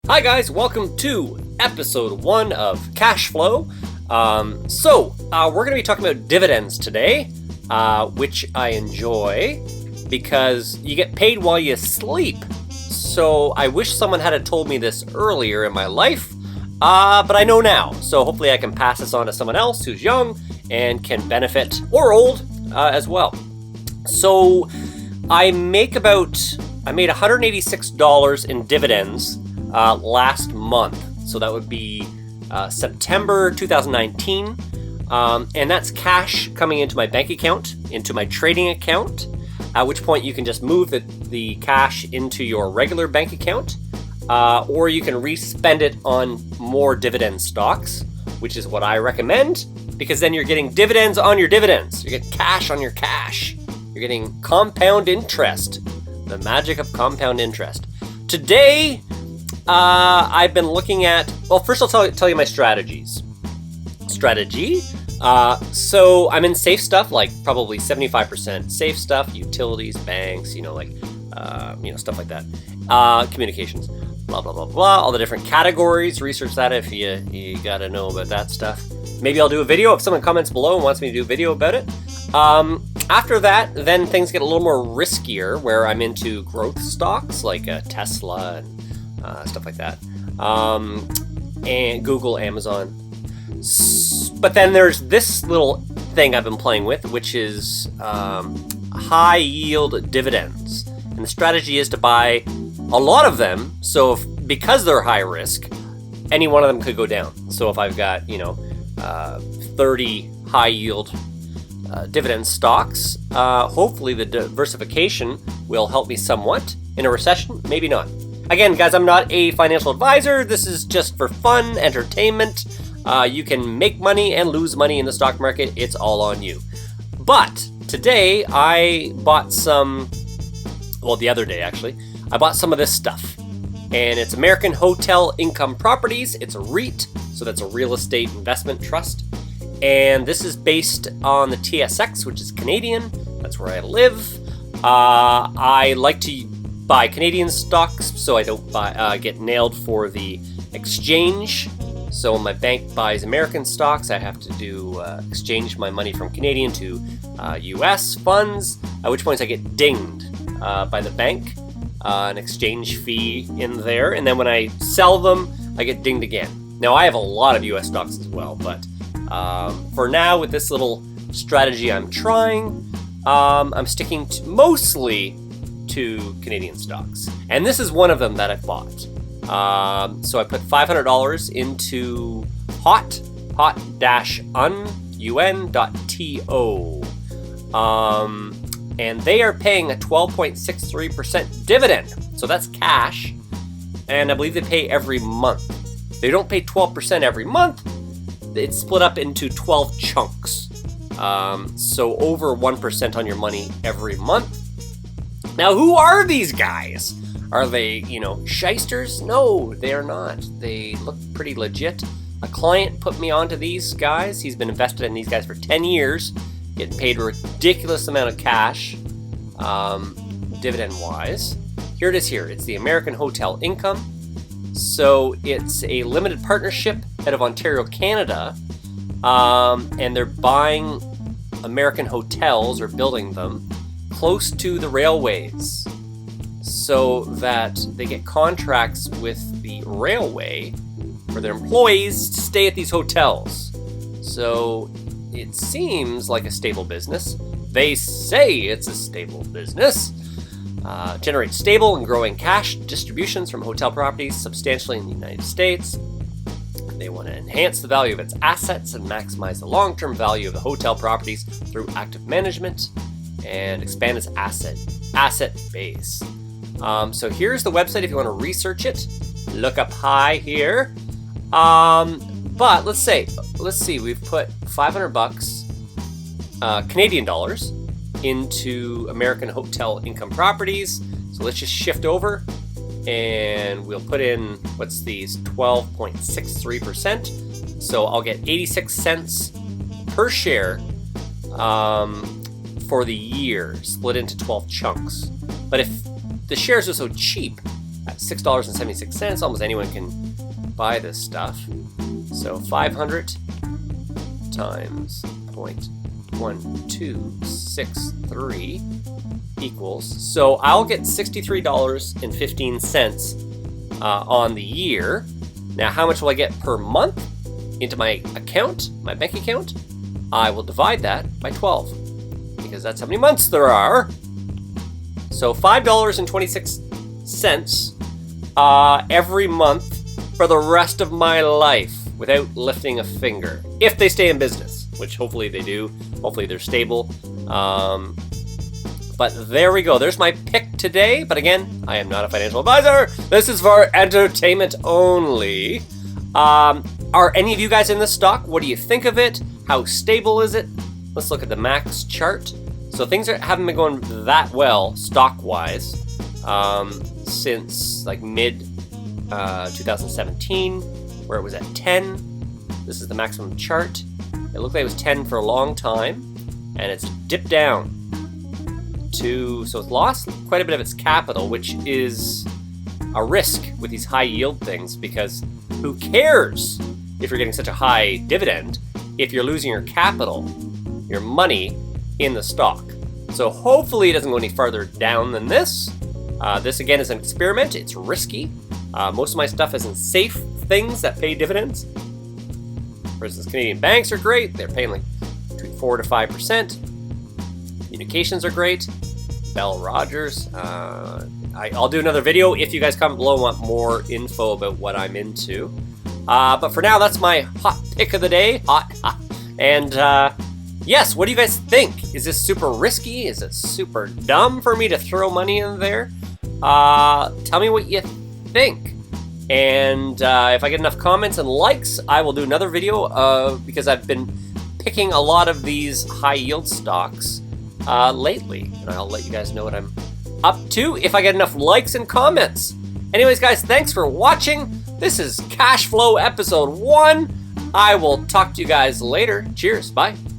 Hi guys, welcome to episode 1 of Cash Flow. We're going to be talking about dividends today, which I enjoy because you get paid while you sleep. So I wish someone had told me this earlier in my life, but I know now. So hopefully I can pass this on to someone else who's young and can benefit, or old as well. So I made $186 in dividends last month. So that would be September 2019. And that's cash coming into my bank account, into my trading account, at which point you can just move the cash into your regular bank account, or you can re-spend it on more dividend stocks, which is what I recommend, because then you're getting dividends on your dividends. You get cash on your cash. You're getting compound interest. The magic of compound interest. Today, I've been looking at, well, first I'll tell you my strategies. So I'm in safe stuff, like probably 75% safe stuff, utilities, banks, stuff like that. Communications, blah, blah, blah, blah, all the different categories. Research that if you gotta know about that stuff. Maybe I'll do a video if someone comments below and wants me to do a video about it. After that, then things get a little more riskier, where I'm into growth stocks like Tesla and stuff like that, and Google, Amazon. But then there's this little thing I've been playing with, which is high yield dividends. And the strategy is to buy a lot of them. So because they're high risk, any one of them could go down. So if I've got 30 high yield dividend stocks, hopefully the diversification will help me somewhat. In a recession, maybe not. Again, guys, I'm not a financial advisor. This is just for fun, entertainment. You can make money and lose money in the stock market. It's all on you. But today I bought the other day actually, I bought some of this stuff. And it's American Hotel Income Properties. It's a REIT, so that's a real estate investment trust. And this is based on the TSX, which is Canadian. That's where I live. I like to buy Canadian stocks so I don't get nailed for the exchange. So when my bank buys American stocks, I have to exchange my money from Canadian to US funds, at which point I get dinged by the bank, an exchange fee in there, and then when I sell them, I get dinged again. Now I have a lot of US stocks as well, but for now, with this little strategy I'm trying, I'm sticking mostly to Canadian stocks. And this is one of them that I bought. So I put $500 into HOT-UN.TO. And they are paying a 12.63% dividend. So that's cash. And I believe they pay every month. They don't pay 12% every month. It's split up into 12 chunks. So over 1% on your money every month. Now, who are these guys? Are they, shysters? No, they are not. They look pretty legit. A client put me onto these guys. He's been invested in these guys for 10 years, getting paid a ridiculous amount of cash, dividend-wise. Here it is here. It's the American Hotel Income. So it's a limited partnership out of Ontario, Canada, and they're buying American hotels, or building them, close to the railways, so that they get contracts with the railway for their employees to stay at these hotels. So it seems like a stable business. They say it's a stable business. Generates stable and growing cash distributions from hotel properties substantially in the United States. They want to enhance the value of its assets and maximize the long-term value of the hotel properties through active management and expand its asset base. So here's the website if you want to research it. Look up high here. But let's see, we've put $500 Canadian dollars into American Hotel Income Properties. So let's just shift over and we'll put in, what's these, 12.63%. So I'll get 86 cents per share for the year, split into 12 chunks. But if the shares are so cheap at $6.76. Almost anyone can buy this stuff. So 500 times 0.1263 equals, so I'll get $63.15 on the year. Now, how much will I get per month into my account, my bank account? I will divide that by 12, because that's how many months there are. So $5.26 every month for the rest of my life without lifting a finger, if they stay in business, which hopefully they do. Hopefully they're stable. But there we go. There's my pick today. But again, I am not a financial advisor. This is for entertainment only. Are any of you guys in this stock? What do you think of it? How stable is it? Let's look at the max chart. So things haven't been going that well stock-wise since like mid 2017, where it was at 10. This is the maximum chart. It looked like it was 10 for a long time, and it's dipped down to, so it's lost quite a bit of its capital, which is a risk with these high yield things, because who cares if you're getting such a high dividend if you're losing your capital, your money in the stock. So hopefully it doesn't go any farther down than this. This again is an experiment. It's risky. Most of my stuff is in safe things that pay dividends. For instance, Canadian banks are great. They're paying like between 4 to 5%. Communications are great. Bell Rogers. I'll do another video if you guys comment below and want more info about what I'm into. But for now, that's my hot pick of the day. Hot. And yes, what do you guys think? Is this super risky? Is it super dumb for me to throw money in there? Tell me what you think. And if I get enough comments and likes, I will do another video because I've been picking a lot of these high yield stocks lately. And I'll let you guys know what I'm up to if I get enough likes and comments. Anyways, guys, thanks for watching. This is Cash Flow Episode 1. I will talk to you guys later. Cheers. Bye.